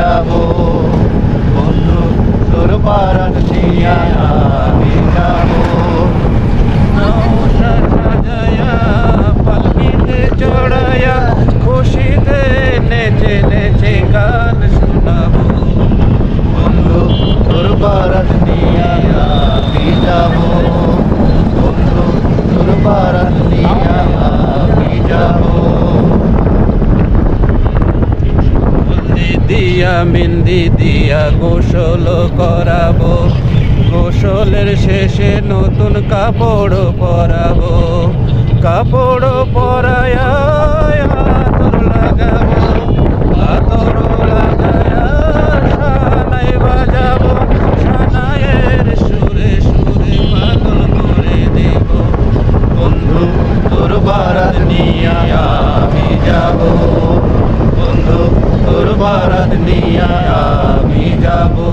যাবো বন্ধু তোর বারাত নিয়া আমি যাবো নৌকা সাজায়া পালকিতে চড়ায়া খুশিতে নেচে নেচে গান শোনাবো বন্ধু তোর বারাত নিয়া আমি যাবো বন্ধু তোর বারাত নিয়া আমি যাবো দিয়া মেহেন্দি দিয়া গোসল করাবো গোসলের শেষে নতুন কাপড় পরাবো কাপড় পরায়া আতর লাগাবো আতর লাগায়া সানাই বাজাবো সানাইয়ের সুরে সুরে পাগল করে দেব বন্ধু তোর বারাত নিয়া আমি যাবো বন্ধু তোর বারাত নিয়া আমি যাবো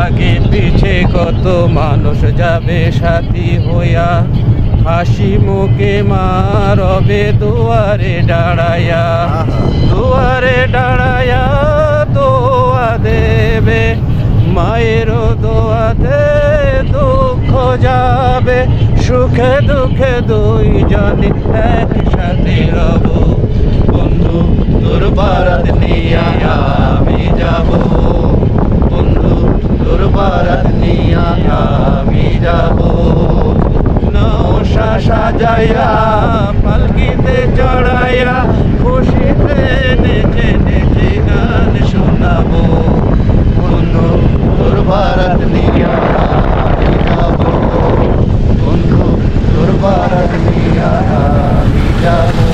আগে পিছে কত মানুষ যাবে সাথী হইয়া হাসি মুখে মা রবে দুয়ারে দাঁড়ায়া দোয়া দেবে মায়ের দোয়াতে দুঃখ যাবে সুখে দুঃখে দুইজনে একসাথে রব বন্ধু তোর বারাত নিয়া আমি যাবো বন্ধু তোর বারাত নিয়া আমি যাবো নৌকা সাজায়া পালকিতে চড়াইয়া খুশিতে নেচে নেচে গান শোনাবো বন্ধু তোর বারাত নিয়া আমি যাবো বন্ধু তোর বারাত নিয়া আমি যাবো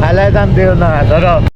আলাই দাম দিও না ধরো